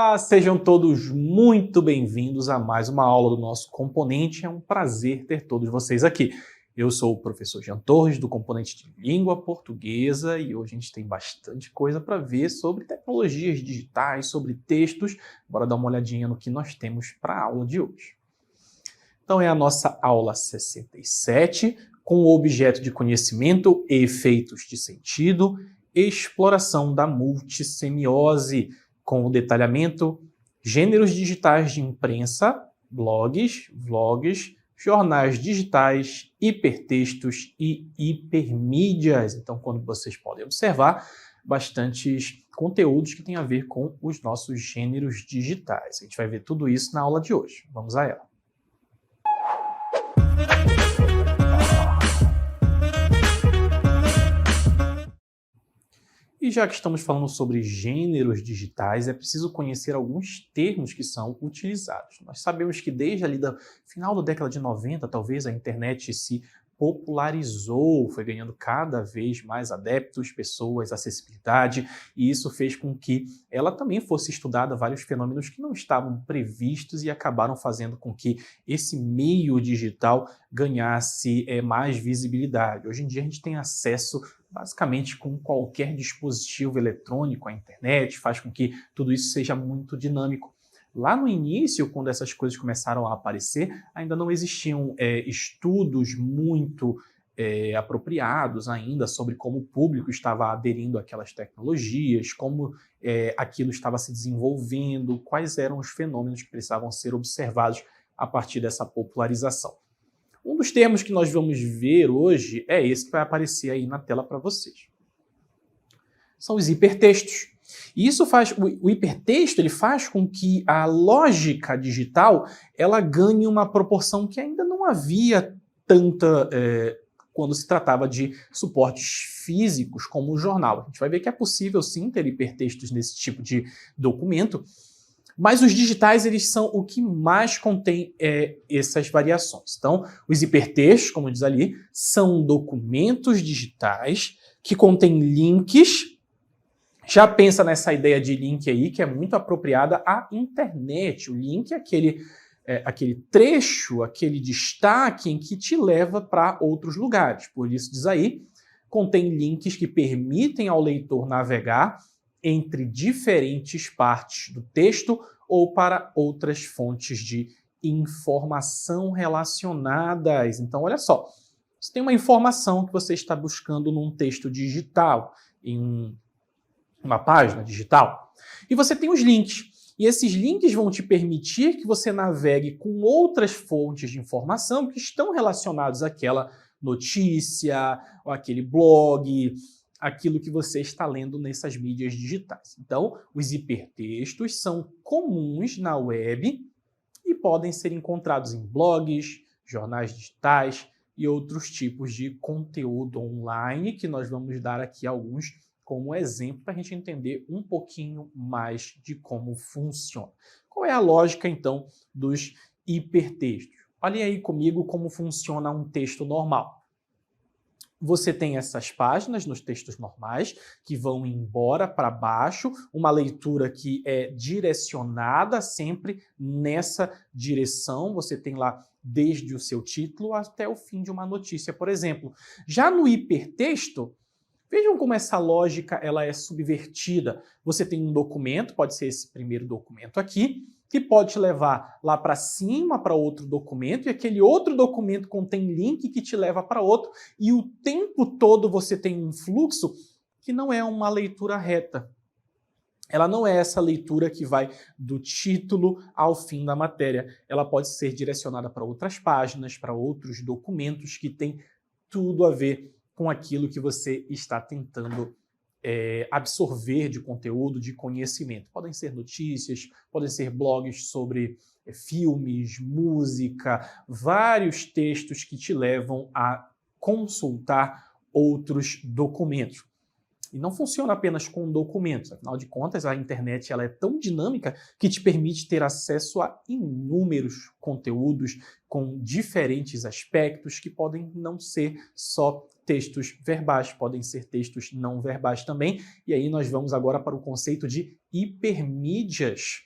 Olá, sejam todos muito bem-vindos a mais uma aula do nosso componente. É um prazer ter todos vocês aqui. Eu sou o professor Jean Torres, do componente de língua portuguesa, e hoje a gente tem bastante coisa para ver sobre tecnologias digitais, sobre textos. Bora dar uma olhadinha no que nós temos para a aula de hoje. Então é a nossa aula 67, com o objeto de conhecimento e efeitos de sentido, exploração da multissemiose, com o detalhamento, gêneros digitais de imprensa, blogs, vlogs, jornais digitais, hipertextos e hipermídias. Então, quando vocês podem observar, bastantes conteúdos que têm a ver com os nossos gêneros digitais. A gente vai ver tudo isso na aula de hoje. Vamos a ela. E já que estamos falando sobre gêneros digitais, é preciso conhecer alguns termos que são utilizados. Nós sabemos que desde ali do final da década de 90, talvez a internet se popularizou, foi ganhando cada vez mais adeptos, pessoas, acessibilidade, e isso fez com que ela também fosse estudada vários fenômenos que não estavam previstos e acabaram fazendo com que esse meio digital ganhasse mais visibilidade. Hoje em dia a gente tem acesso basicamente com qualquer dispositivo eletrônico à internet, faz com que tudo isso seja muito dinâmico. Lá no início, quando essas coisas começaram a aparecer, ainda não existiam estudos muito apropriados ainda sobre como o público estava aderindo àquelas tecnologias, como aquilo estava se desenvolvendo, quais eram os fenômenos que precisavam ser observados a partir dessa popularização. Um dos termos que nós vamos ver hoje é esse que vai aparecer aí na tela para vocês. São os hipertextos. E isso faz, o hipertexto ele faz com que a lógica digital ela ganhe uma proporção que ainda não havia tanta quando se tratava de suportes físicos como o jornal. A gente vai ver que é possível sim ter hipertextos nesse tipo de documento, mas os digitais eles são o que mais contém essas variações. Então, os hipertextos, como diz ali, são documentos digitais que contêm links. Já pensa nessa ideia de link aí, que é muito apropriada à internet. O link é aquele trecho, aquele destaque em que te leva para outros lugares. Por isso diz aí, contém links que permitem ao leitor navegar entre diferentes partes do texto ou para outras fontes de informação relacionadas. Então, olha só, você tem uma informação que você está buscando num texto digital, em uma página digital, e você tem os links. E esses links vão te permitir que você navegue com outras fontes de informação que estão relacionadas àquela notícia, ou àquele blog, aquilo que você está lendo nessas mídias digitais. Então, os hipertextos são comuns na web e podem ser encontrados em blogs, jornais digitais e outros tipos de conteúdo online, que nós vamos dar aqui alguns como exemplo para a gente entender um pouquinho mais de como funciona. Qual é a lógica, então, dos hipertextos? Olhem aí comigo como funciona um texto normal. Você tem essas páginas nos textos normais que vão embora para baixo, uma leitura que é direcionada sempre nessa direção. Você tem lá desde o seu título até o fim de uma notícia, por exemplo. Já no hipertexto, vejam como essa lógica ela é subvertida. Você tem um documento, pode ser esse primeiro documento aqui, que pode te levar lá para cima para outro documento, e aquele outro documento contém link que te leva para outro, e o tempo todo você tem um fluxo que não é uma leitura reta. Ela não é essa leitura que vai do título ao fim da matéria. Ela pode ser direcionada para outras páginas, para outros documentos que têm tudo a ver com aquilo que você está tentando absorver de conteúdo, de conhecimento. Podem ser notícias, podem ser blogs sobre filmes, música, vários textos que te levam a consultar outros documentos. E não funciona apenas com documentos, afinal de contas a internet ela é tão dinâmica que te permite ter acesso a inúmeros conteúdos com diferentes aspectos que podem não ser só textos verbais, podem ser textos não verbais também. E aí nós vamos agora para o conceito de hipermídias.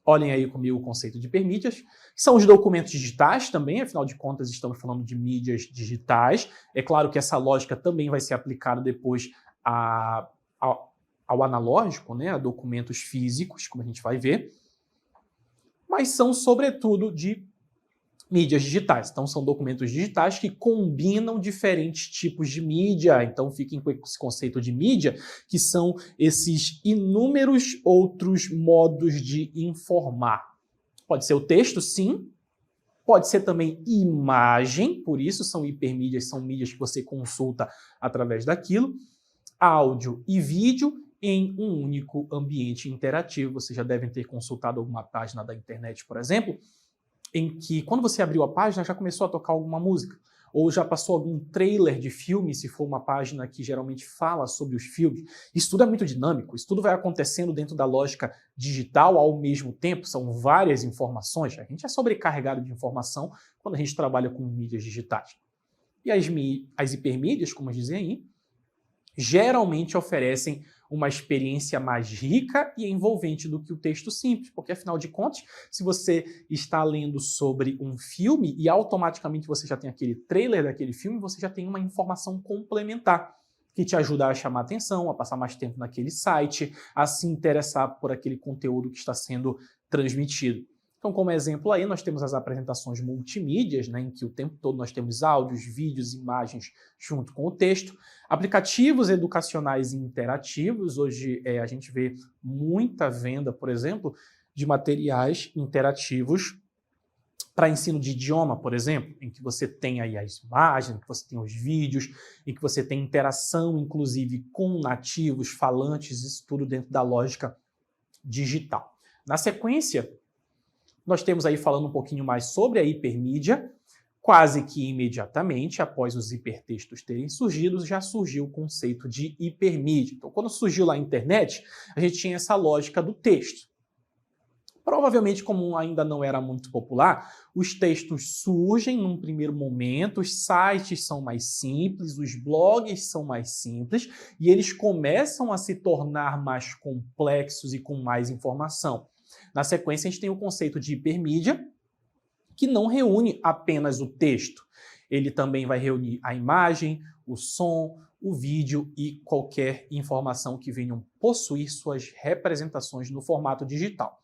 Olhem aí comigo o conceito de hipermídias, que são os documentos digitais também, afinal de contas estamos falando de mídias digitais. É claro que essa lógica também vai ser aplicada depois ao analógico, né, a documentos físicos, como a gente vai ver, mas são sobretudo de mídias digitais. Então são documentos digitais que combinam diferentes tipos de mídia. Então fiquem com esse conceito de mídia, que são esses inúmeros outros modos de informar. Pode ser o texto, sim. Pode ser também imagem, por isso são hipermídias, são mídias que você consulta através daquilo. Áudio e vídeo em um único ambiente interativo. Vocês já devem ter consultado alguma página da internet, por exemplo, em que quando você abriu a página já começou a tocar alguma música, ou já passou algum trailer de filme, se for uma página que geralmente fala sobre os filmes. Isso tudo é muito dinâmico, isso tudo vai acontecendo dentro da lógica digital ao mesmo tempo, são várias informações. A gente é sobrecarregado de informação quando a gente trabalha com mídias digitais. E as hipermídias, como dizem aí, geralmente oferecem uma experiência mais rica e envolvente do que o texto simples, porque afinal de contas, se você está lendo sobre um filme e automaticamente você já tem aquele trailer daquele filme, você já tem uma informação complementar que te ajuda a chamar atenção, a passar mais tempo naquele site, a se interessar por aquele conteúdo que está sendo transmitido. Então, como exemplo aí, nós temos as apresentações multimídias, né, em que o tempo todo nós temos áudios, vídeos, imagens junto com o texto. Aplicativos educacionais e interativos. Hoje a gente vê muita venda, por exemplo, de materiais interativos para ensino de idioma, por exemplo, em que você tem aí as imagens, em que você tem os vídeos, em que você tem interação, inclusive, com nativos, falantes, isso tudo dentro da lógica digital. Na sequência, nós temos aí falando um pouquinho mais sobre a hipermídia. Quase que imediatamente, após os hipertextos terem surgido, já surgiu o conceito de hipermídia. Então, quando surgiu lá a internet, a gente tinha essa lógica do texto. Provavelmente, como ainda não era muito popular, os textos surgem num primeiro momento, os sites são mais simples, os blogs são mais simples, e eles começam a se tornar mais complexos e com mais informação. Na sequência, a gente tem o conceito de hipermídia, que não reúne apenas o texto. Ele também vai reunir a imagem, o som, o vídeo e qualquer informação que venham possuir suas representações no formato digital.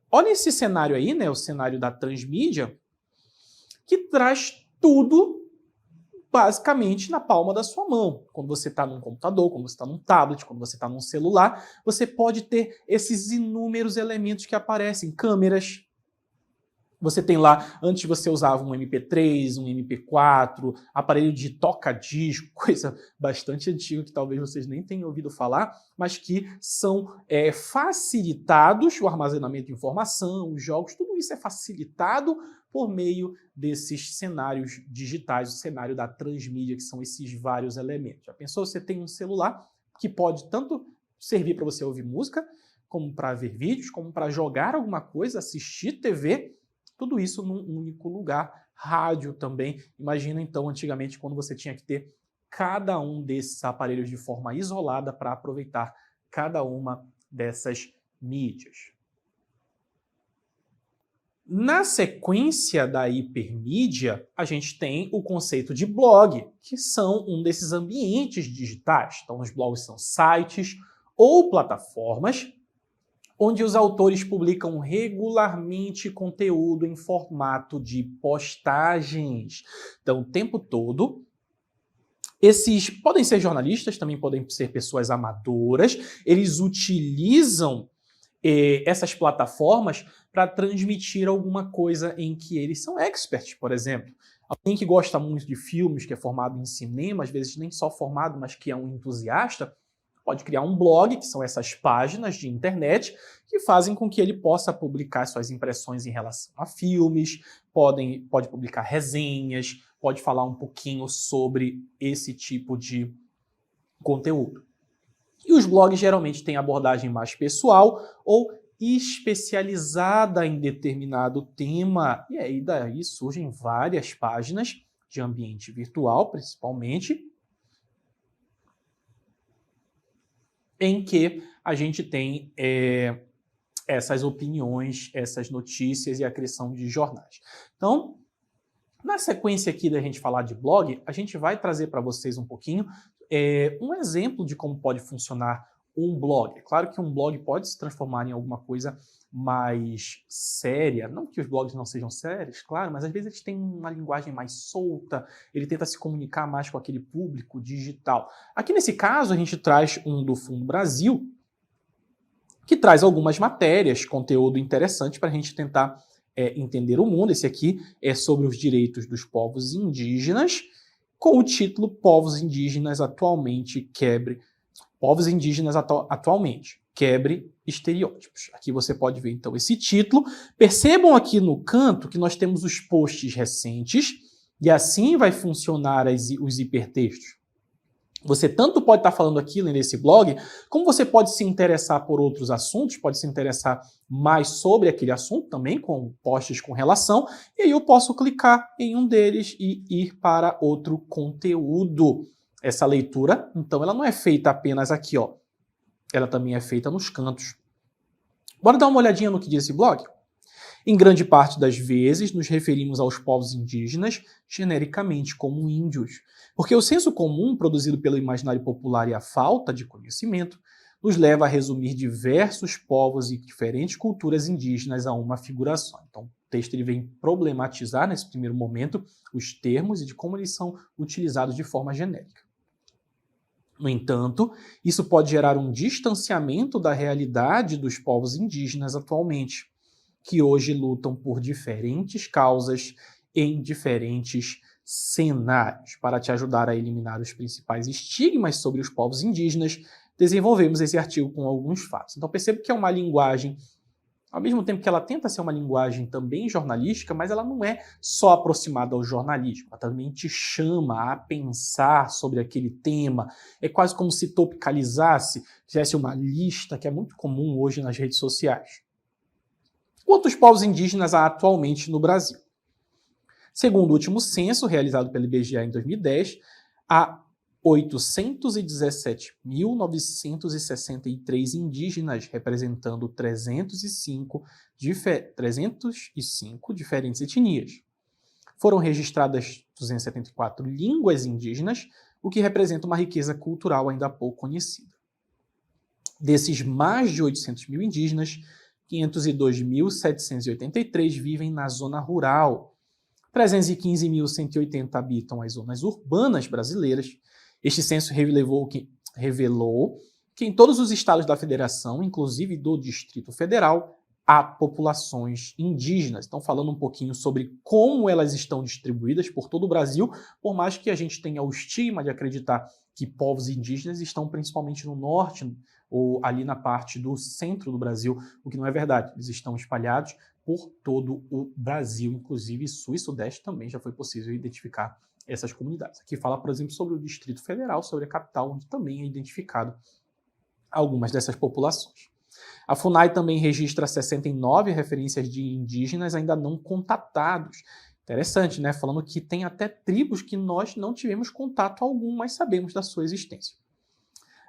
Olha esse cenário aí, né, o cenário da transmídia, que traz tudo basicamente na palma da sua mão. Quando você está num computador, quando você está num tablet, quando você está num celular, você pode ter esses inúmeros elementos que aparecem, câmeras. Você tem lá, antes você usava um MP3, um MP4, aparelho de toca-disco, coisa bastante antiga que talvez vocês nem tenham ouvido falar, mas que são facilitados, o armazenamento de informação, os jogos, tudo isso é facilitado por meio desses cenários digitais, o cenário da transmídia, que são esses vários elementos. Já pensou? Você tem um celular que pode tanto servir para você ouvir música, como para ver vídeos, como para jogar alguma coisa, assistir TV, tudo isso num único lugar. Rádio também. Imagina então, antigamente, quando você tinha que ter cada um desses aparelhos de forma isolada para aproveitar cada uma dessas mídias. Na sequência da hipermídia, a gente tem o conceito de blog, que são um desses ambientes digitais. Então, os blogs são sites ou plataformas onde os autores publicam regularmente conteúdo em formato de postagens. Então, o tempo todo, esses podem ser jornalistas, também podem ser pessoas amadoras, eles utilizam essas plataformas para transmitir alguma coisa em que eles são experts, por exemplo. Alguém que gosta muito de filmes, que é formado em cinema, às vezes nem só formado, mas que é um entusiasta, pode criar um blog, que são essas páginas de internet, que fazem com que ele possa publicar suas impressões em relação a filmes, pode publicar resenhas, pode falar um pouquinho sobre esse tipo de conteúdo. E os blogs geralmente têm abordagem mais pessoal ou especializada em determinado tema, e aí daí surgem várias páginas de ambiente virtual, principalmente, em que a gente tem essas opiniões, essas notícias e a criação de jornais. Então, na sequência aqui da gente falar de blog, a gente vai trazer para vocês um pouquinho um exemplo de como pode funcionar um blog. É claro que um blog pode se transformar em alguma coisa mais séria, não que os blogs não sejam sérios, claro, mas às vezes eles têm uma linguagem mais solta, ele tenta se comunicar mais com aquele público digital. Aqui nesse caso a gente traz um do Fundo Brasil, que traz algumas matérias, conteúdo interessante para a gente tentar entender o mundo. Esse aqui é sobre os direitos dos povos indígenas, com o título Povos Indígenas atualmente quebre estereótipos. Aqui você pode ver então esse título. Percebam aqui no canto que nós temos os posts recentes e assim vai funcionar os hipertextos. Você tanto pode estar falando aquilo nesse blog, como você pode se interessar por outros assuntos, pode se interessar mais sobre aquele assunto também, com posts com relação, e aí eu posso clicar em um deles e ir para outro conteúdo. Essa leitura, então, ela não é feita apenas aqui, ó. Ela também é feita nos cantos. Bora dar uma olhadinha no que diz esse blog? Em grande parte das vezes, nos referimos aos povos indígenas genericamente como índios, porque o senso comum produzido pelo imaginário popular e a falta de conhecimento nos leva a resumir diversos povos e diferentes culturas indígenas a uma figuração. Então, o texto ele vem problematizar, nesse primeiro momento, os termos e de como eles são utilizados de forma genérica. No entanto, isso pode gerar um distanciamento da realidade dos povos indígenas atualmente, que hoje lutam por diferentes causas em diferentes cenários. Para te ajudar a eliminar os principais estigmas sobre os povos indígenas, desenvolvemos esse artigo com alguns fatos. Então perceba que é uma linguagem, ao mesmo tempo que ela tenta ser uma linguagem também jornalística, mas ela não é só aproximada ao jornalismo, ela também te chama a pensar sobre aquele tema. É quase como se topicalizasse, fizesse uma lista, que é muito comum hoje nas redes sociais. Quantos povos indígenas há atualmente no Brasil? Segundo o último censo, realizado pelo IBGE em 2010, há 817.963 indígenas, representando 305 diferentes etnias. Foram registradas 274 línguas indígenas, o que representa uma riqueza cultural ainda pouco conhecida. Desses mais de 800 mil indígenas, 502.783 vivem na zona rural, 315.180 habitam as zonas urbanas brasileiras. Este censo revelou que em todos os estados da federação, inclusive do Distrito Federal, há populações indígenas. Então, falando um pouquinho sobre como elas estão distribuídas por todo o Brasil, por mais que a gente tenha o estigma de acreditar que povos indígenas estão principalmente no norte ou ali na parte do centro do Brasil, o que não é verdade. Eles estão espalhados por todo o Brasil, inclusive sul e sudeste também já foi possível identificar essas comunidades. Aqui fala, por exemplo, sobre o Distrito Federal, sobre a capital, onde também é identificado algumas dessas populações. A FUNAI também registra 69 referências de indígenas ainda não contatados. Interessante, né? Falando que tem até tribos que nós não tivemos contato algum, mas sabemos da sua existência.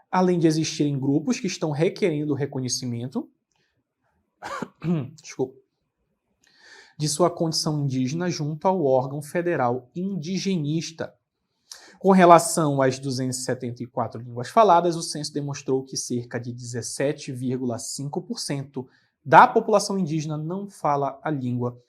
Além de existirem grupos que estão requerendo o reconhecimento de sua condição indígena junto ao órgão federal indigenista. Com relação às 274 línguas faladas, o censo demonstrou que cerca de 17,5% da população indígena não fala a língua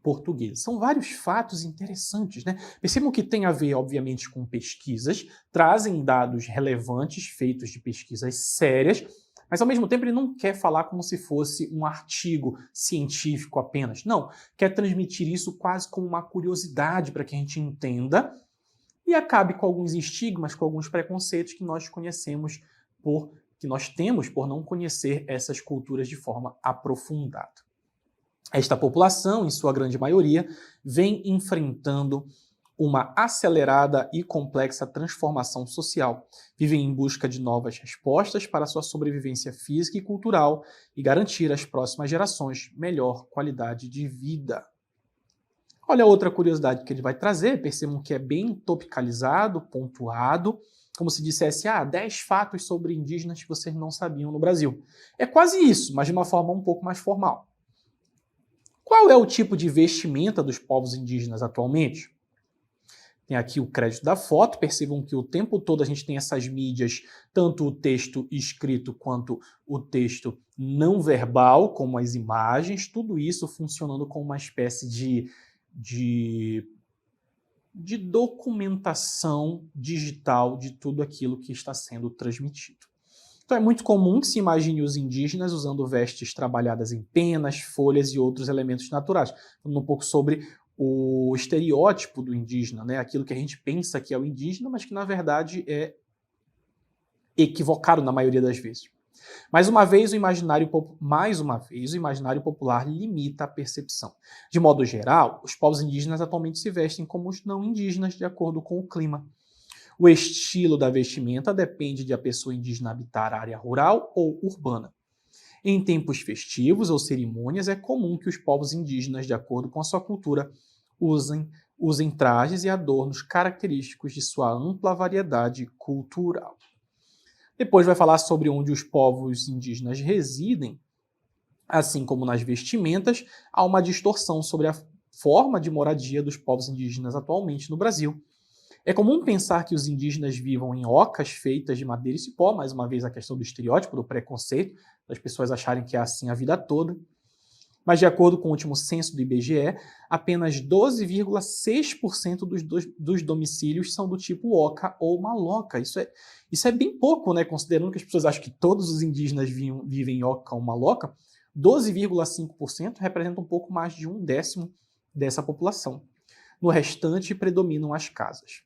portuguesa. São vários fatos interessantes, né? Percebam que tem a ver, obviamente, com pesquisas, trazem dados relevantes, feitos de pesquisas sérias, mas ao mesmo tempo ele não quer falar como se fosse um artigo científico apenas. Não, quer transmitir isso quase como uma curiosidade para que a gente entenda e acabe com alguns estigmas, com alguns preconceitos que nós temos por não conhecer essas culturas de forma aprofundada. Esta população, em sua grande maioria, vem enfrentando uma acelerada e complexa transformação social. Vivem em busca de novas respostas para sua sobrevivência física e cultural e garantir às próximas gerações melhor qualidade de vida. Olha outra curiosidade que ele vai trazer, percebam que é bem topicalizado, pontuado, como se dissesse, 10 fatos sobre indígenas que vocês não sabiam no Brasil. É quase isso, mas de uma forma um pouco mais formal. Qual é o tipo de vestimenta dos povos indígenas atualmente? Tem aqui o crédito da foto, percebam que o tempo todo a gente tem essas mídias, tanto o texto escrito quanto o texto não verbal, como as imagens, tudo isso funcionando como uma espécie de documentação digital de tudo aquilo que está sendo transmitido. Então é muito comum que se imagine os indígenas usando vestes trabalhadas em penas, folhas e outros elementos naturais. Falando um pouco sobre o estereótipo do indígena, né? Aquilo que a gente pensa que é o indígena, mas que na verdade é equivocado na maioria das vezes. Mais uma vez, o imaginário popular limita a percepção. De modo geral, os povos indígenas atualmente se vestem como os não indígenas de acordo com o clima. O estilo da vestimenta depende de a pessoa indígena habitar a área rural ou urbana. Em tempos festivos ou cerimônias, é comum que os povos indígenas, de acordo com a sua cultura, usem trajes e adornos característicos de sua ampla variedade cultural. Depois vai falar sobre onde os povos indígenas residem. Assim como nas vestimentas, há uma distorção sobre a forma de moradia dos povos indígenas atualmente no Brasil. É comum pensar que os indígenas vivam em ocas feitas de madeira e cipó, mais uma vez a questão do estereótipo, do preconceito, das pessoas acharem que é assim a vida toda. Mas de acordo com o último censo do IBGE, apenas 12,6% dos domicílios são do tipo oca ou maloca. Isso é bem pouco, né? Considerando que as pessoas acham que todos os indígenas vivem em oca ou maloca, 12,5% representa um pouco mais de 1/10 dessa população. No restante, predominam as casas.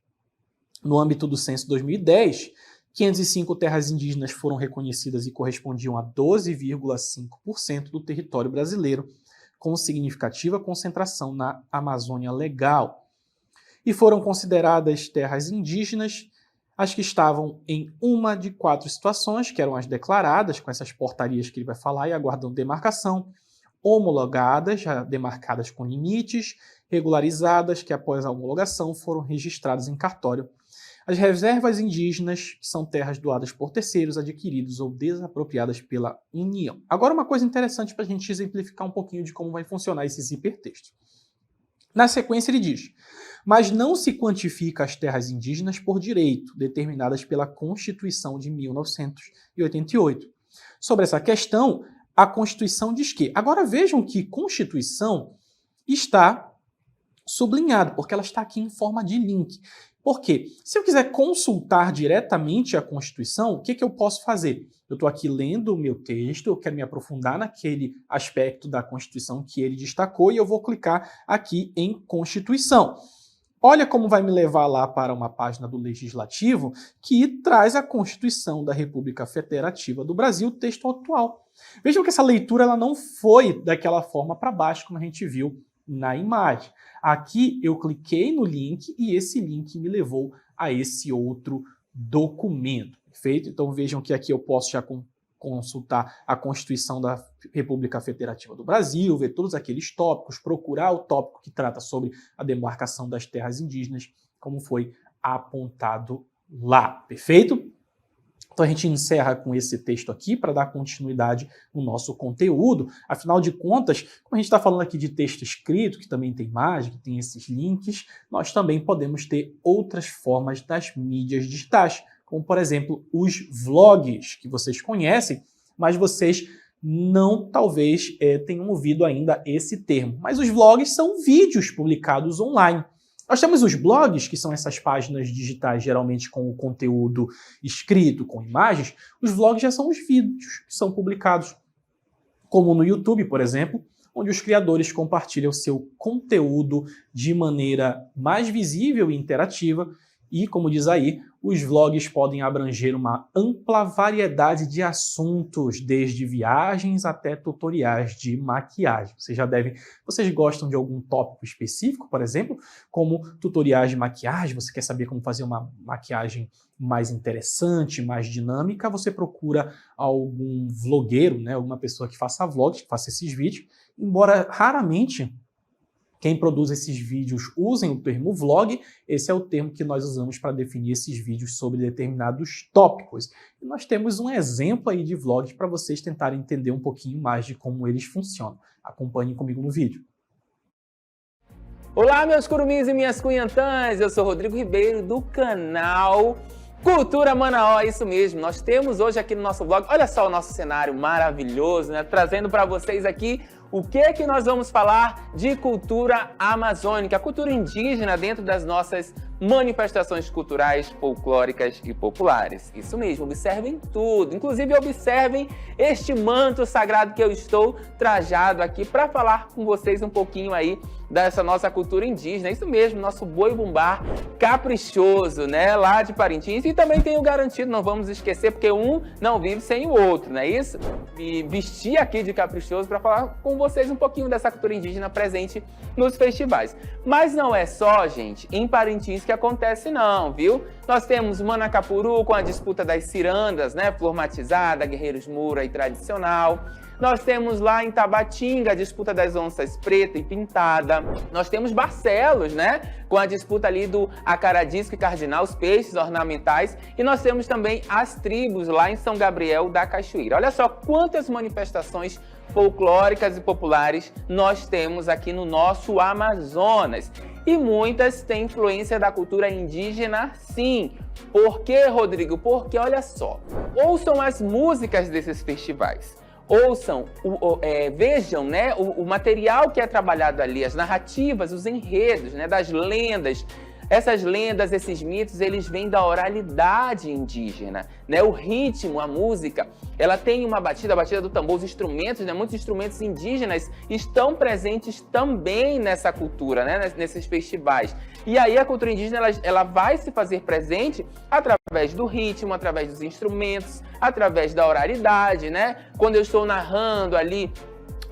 No âmbito do censo 2010, 505 terras indígenas foram reconhecidas e correspondiam a 12,5% do território brasileiro, com significativa concentração na Amazônia Legal. E foram consideradas terras indígenas as que estavam em uma de 4 situações, que eram as declaradas, com essas portarias que ele vai falar e aguardando demarcação, homologadas, já demarcadas com limites, regularizadas, que após a homologação foram registradas em cartório. As reservas indígenas, que são terras doadas por terceiros, adquiridos ou desapropriadas pela União. Agora, uma coisa interessante para a gente exemplificar um pouquinho de como vai funcionar esses hipertextos. Na sequência, ele diz: mas não se quantifica as terras indígenas por direito, determinadas pela Constituição de 1988. Sobre essa questão, a Constituição diz que... Agora vejam que Constituição está sublinhado, porque ela está aqui em forma de link. Por quê? Se eu quiser consultar diretamente a Constituição, o que eu posso fazer? Eu estou aqui lendo o meu texto, eu quero me aprofundar naquele aspecto da Constituição que ele destacou e eu vou clicar aqui em Constituição. Olha como vai me levar lá para uma página do Legislativo que traz a Constituição da República Federativa do Brasil, texto atual. Vejam que essa leitura ela não foi daquela forma para baixo, como a gente viu na imagem. Aqui eu cliquei no link e esse link me levou a esse outro documento, perfeito? Então vejam que aqui eu posso já consultar a Constituição da República Federativa do Brasil, ver todos aqueles tópicos, procurar o tópico que trata sobre a demarcação das terras indígenas, como foi apontado lá, perfeito? Então a gente encerra com esse texto aqui para dar continuidade no nosso conteúdo. Afinal de contas, como a gente está falando aqui de texto escrito, que também tem imagem, que tem esses links, nós também podemos ter outras formas das mídias digitais, como por exemplo os vlogs, que vocês conhecem, mas vocês não talvez tenham ouvido ainda esse termo. Mas os vlogs são vídeos publicados online. Nós temos os blogs, que são essas páginas digitais, geralmente com o conteúdo escrito, com imagens. Os vlogs já são os vídeos que são publicados, como no YouTube, por exemplo, onde os criadores compartilham seu conteúdo de maneira mais visível e interativa. E, como diz aí, os vlogs podem abranger uma ampla variedade de assuntos, desde viagens até tutoriais de maquiagem. Vocês gostam de algum tópico específico, por exemplo, como tutoriais de maquiagem? Você quer saber como fazer uma maquiagem mais interessante, mais dinâmica? Você procura algum vlogueiro, né? Alguma pessoa que faça vlogs, que faça esses vídeos, embora raramente quem produz esses vídeos usem o termo vlog, esse é o termo que nós usamos para definir esses vídeos sobre determinados tópicos. E nós temos um exemplo aí de vlogs para vocês tentarem entender um pouquinho mais de como eles funcionam. Acompanhem comigo no vídeo. Olá, meus curumins e minhas cunhantãs, eu sou Rodrigo Ribeiro do canal Cultura Manaó, isso mesmo. Nós temos hoje aqui no nosso vlog, olha só o nosso cenário maravilhoso, né? Trazendo para vocês aqui o que nós vamos falar de cultura amazônica, cultura indígena dentro das nossas manifestações culturais, folclóricas e populares. Isso mesmo, observem tudo. Inclusive, observem este manto sagrado que eu estou trajado aqui para falar com vocês um pouquinho aí dessa nossa cultura indígena. Isso mesmo, nosso boi-bumbá caprichoso, né? Lá de Parintins. E também tem o garantido, não vamos esquecer, porque um não vive sem o outro, não é isso? Me vestir aqui de caprichoso para falar com vocês um pouquinho dessa cultura indígena presente nos festivais. Mas não é só, gente, em Parintins que acontece não, viu? Nós temos Manacapuru com a disputa das cirandas, né? Flor matizada, Guerreiros Moura e tradicional. Nós temos lá em Tabatinga a disputa das onças preta e pintada. Nós temos Barcelos, né? Com a disputa ali do acaradisco e cardinal, os peixes ornamentais. E nós temos também as tribos lá em São Gabriel da Cachoeira. Olha só quantas manifestações folclóricas e populares nós temos aqui no nosso Amazonas. E muitas têm influência da cultura indígena, sim. Por quê, Rodrigo? Porque, olha só, ouçam as músicas desses festivais. Ouçam, vejam, né, o material que é trabalhado ali, as narrativas, os enredos, né, das lendas. Essas lendas, esses mitos, eles vêm da oralidade indígena, né? O ritmo, a música, ela tem uma batida, a batida do tambor, os instrumentos, né? Muitos instrumentos indígenas estão presentes também nessa cultura, né? Nesses festivais. E aí a cultura indígena, ela vai se fazer presente através do ritmo, através dos instrumentos, através da oralidade, né? Quando eu estou narrando ali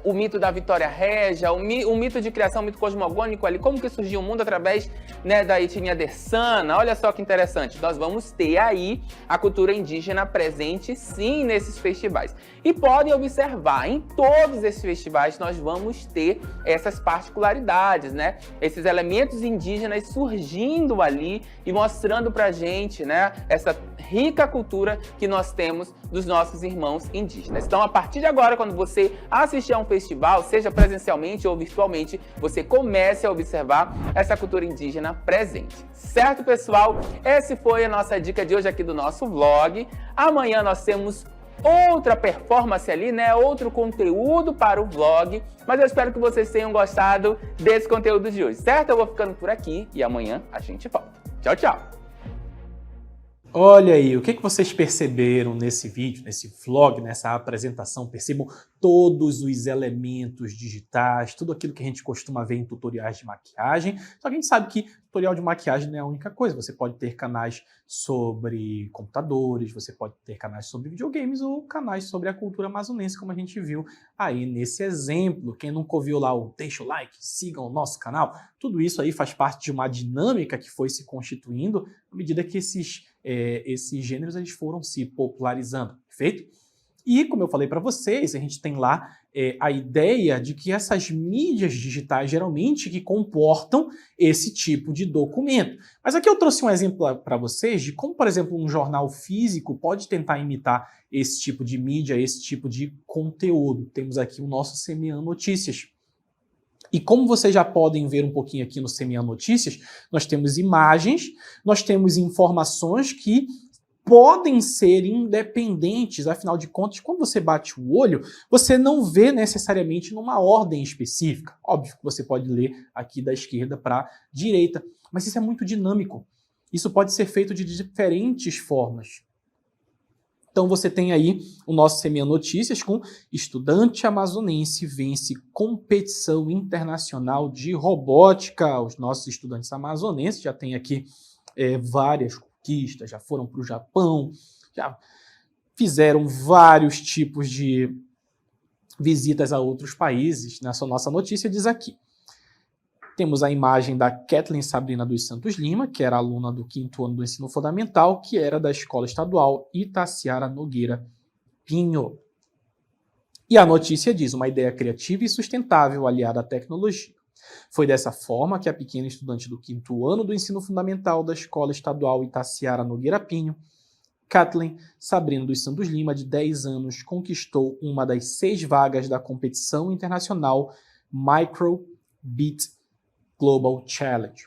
o mito da Vitória Régia, o mito de criação, o mito cosmogônico ali, como que surgiu o mundo através, né, da etnia Dessana. Olha só que interessante, nós vamos ter aí a cultura indígena presente sim nesses festivais. E podem observar, em todos esses festivais nós vamos ter essas particularidades, né? Esses elementos indígenas surgindo ali e mostrando pra gente, né, essa rica cultura que nós temos dos nossos irmãos indígenas. Então, a partir de agora, quando você assistir a um festival, seja presencialmente ou virtualmente, você comece a observar essa cultura indígena presente. Certo, pessoal? Essa foi a nossa dica de hoje aqui do nosso vlog. Amanhã nós temos outra performance ali, né? Outro conteúdo para o vlog. Mas eu espero que vocês tenham gostado desse conteúdo de hoje, certo? Eu vou ficando por aqui e amanhã a gente volta. Tchau, tchau! Olha aí, o que vocês perceberam nesse vídeo, nesse vlog, nessa apresentação? Percebam todos os elementos digitais, tudo aquilo que a gente costuma ver em tutoriais de maquiagem. Só que a gente sabe que tutorial de maquiagem não é a única coisa. Você pode ter canais sobre computadores, você pode ter canais sobre videogames ou canais sobre a cultura amazonense, como a gente viu aí nesse exemplo. Quem nunca ouviu lá o deixa o like, sigam o nosso canal. Tudo isso aí faz parte de uma dinâmica que foi se constituindo à medida que esses gêneros eles foram se popularizando, perfeito? E, como eu falei para vocês, a gente tem lá a ideia de que essas mídias digitais geralmente que comportam esse tipo de documento. Mas aqui eu trouxe um exemplo para vocês de como, por exemplo, um jornal físico pode tentar imitar esse tipo de mídia, esse tipo de conteúdo. Temos aqui o nosso Semeando Notícias. E como vocês já podem ver um pouquinho aqui no Semeando Notícias, nós temos imagens, nós temos informações que podem ser independentes, afinal de contas, quando você bate o olho, você não vê necessariamente numa ordem específica. Óbvio que você pode ler aqui da esquerda para a direita, mas isso é muito dinâmico. Isso pode ser feito de diferentes formas. Então você tem aí o nosso Semeando Notícias com estudante amazonense vence competição internacional de robótica. Os nossos estudantes amazonenses já têm aqui várias conquistas, já foram para o Japão, já fizeram vários tipos de visitas a outros países. Nessa nossa notícia diz aqui. Temos a imagem da Kathleen Sabrina dos Santos Lima, que era aluna do 5º ano do ensino fundamental, que era da Escola Estadual Itaciara Nogueira Pinho. E a notícia diz, uma ideia criativa e sustentável aliada à tecnologia. Foi dessa forma que a pequena estudante do 5º ano do ensino fundamental da Escola Estadual Itaciara Nogueira Pinho, Kathleen Sabrina dos Santos Lima, de 10 anos, conquistou uma das 6 vagas da competição internacional Micro:bit Global Challenge,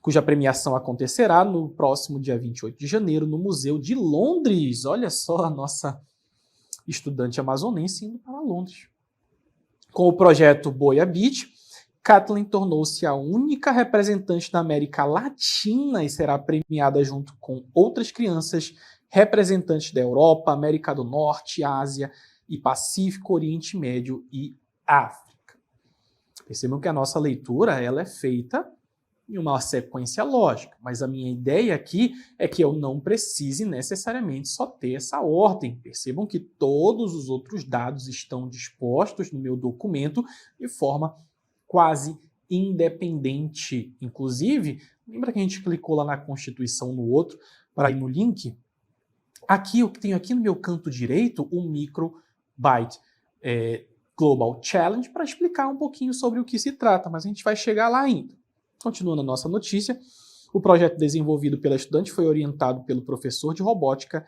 cuja premiação acontecerá no próximo dia 28 de janeiro no Museu de Londres. Olha só a nossa estudante amazonense indo para Londres. Com o projeto BoiaBit, Kathleen tornou-se a única representante da América Latina e será premiada junto com outras crianças representantes da Europa, América do Norte, Ásia e Pacífico, Oriente Médio e África. Percebam que a nossa leitura ela é feita em uma sequência lógica, mas a minha ideia aqui é que eu não precise necessariamente só ter essa ordem. Percebam que todos os outros dados estão dispostos no meu documento de forma quase independente. Inclusive, lembra que a gente clicou lá na Constituição no outro, para ir no link? Aqui eu tenho aqui no meu canto direito o Micro:bit Global Challenge para explicar um pouquinho sobre o que se trata, mas a gente vai chegar lá ainda. Continuando a nossa notícia, o projeto desenvolvido pela estudante foi orientado pelo professor de robótica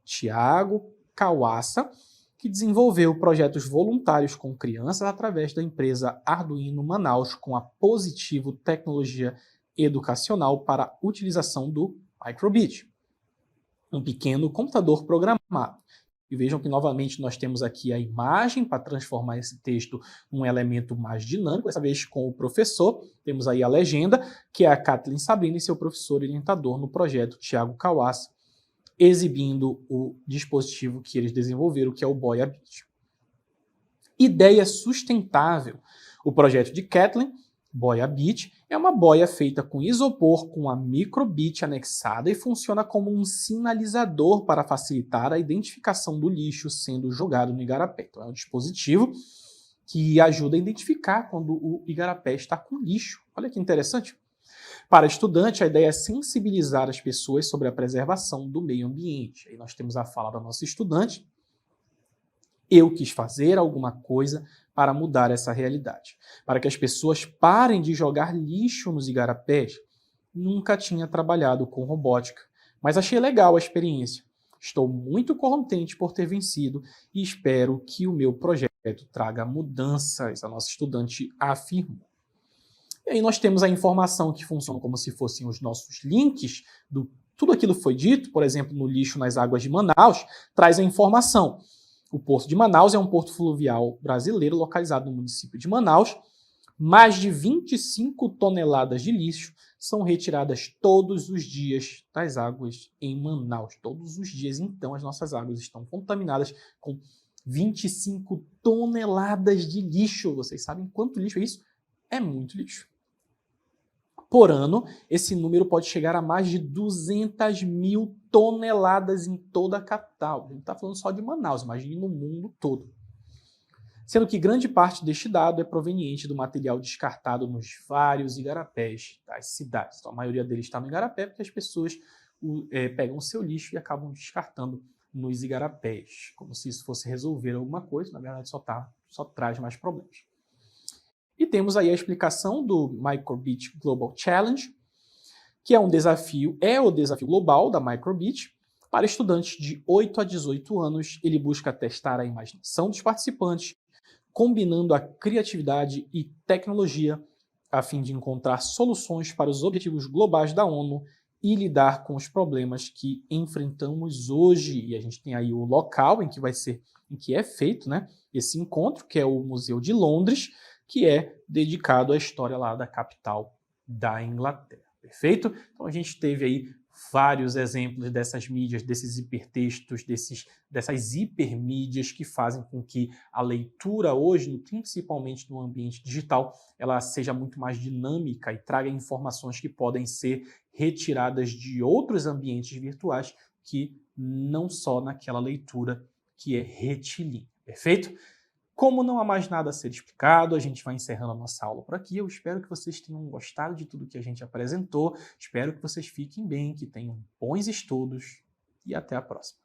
Thiago Kawasa, que desenvolveu projetos voluntários com crianças através da empresa Arduino Manaus com a Positivo Tecnologia Educacional para a utilização do Micro:bit, um pequeno computador programado. E vejam que novamente nós temos aqui a imagem para transformar esse texto num elemento mais dinâmico, dessa vez com o professor. Temos aí a legenda, que é a Kathleen Sabrina e seu professor orientador no projeto, Thiago Kawasa, exibindo o dispositivo que eles desenvolveram, que é o BoiaBit. Ideia sustentável. O projeto de Kathleen, BoiaBit, é uma boia feita com isopor com a Micro:bit anexada e funciona como um sinalizador para facilitar a identificação do lixo sendo jogado no igarapé. Então é um dispositivo que ajuda a identificar quando o igarapé está com lixo. Olha que interessante. Para estudante, a ideia é sensibilizar as pessoas sobre a preservação do meio ambiente. Aí nós temos a fala da nossa estudante. Eu quis fazer alguma coisa para mudar essa realidade, para que as pessoas parem de jogar lixo nos igarapés. Nunca tinha trabalhado com robótica, mas achei legal a experiência. Estou muito contente por ter vencido e espero que o meu projeto traga mudanças, a nossa estudante afirmou. E aí nós temos a informação que funciona como se fossem os nossos links, tudo aquilo foi dito, por exemplo, no lixo nas águas de Manaus, traz a informação. O Porto de Manaus é um porto fluvial brasileiro localizado no município de Manaus. Mais de 25 toneladas de lixo são retiradas todos os dias das águas em Manaus. Todos os dias, então, as nossas águas estão contaminadas com 25 toneladas de lixo. Vocês sabem quanto lixo é isso? É muito lixo. Por ano, esse número pode chegar a mais de 200 mil toneladas em toda a capital. A gente está falando só de Manaus, imagine no mundo todo. Sendo que grande parte deste dado é proveniente do material descartado nos vários igarapés das cidades. Então, a maioria deles está no igarapé porque as pessoas pegam o seu lixo e acabam descartando nos igarapés, como se isso fosse resolver alguma coisa. Na verdade, só traz mais problemas. E temos aí a explicação do Micro:bit Global Challenge, que é o desafio global da Micro:bit. Para estudantes de 8 a 18 anos, ele busca testar a imaginação dos participantes, combinando a criatividade e tecnologia, a fim de encontrar soluções para os objetivos globais da ONU e lidar com os problemas que enfrentamos hoje. E a gente tem aí o local em que é feito, né, esse encontro, que é o Museu de Londres, que é dedicado à história lá da capital da Inglaterra. Perfeito? Então a gente teve aí vários exemplos dessas mídias, desses hipertextos, dessas hipermídias que fazem com que a leitura hoje, principalmente no ambiente digital, ela seja muito mais dinâmica e traga informações que podem ser retiradas de outros ambientes virtuais que não só naquela leitura que é retilínea. Perfeito? Como não há mais nada a ser explicado, a gente vai encerrando a nossa aula por aqui. Eu espero que vocês tenham gostado de tudo que a gente apresentou. Espero que vocês fiquem bem, que tenham bons estudos e até a próxima.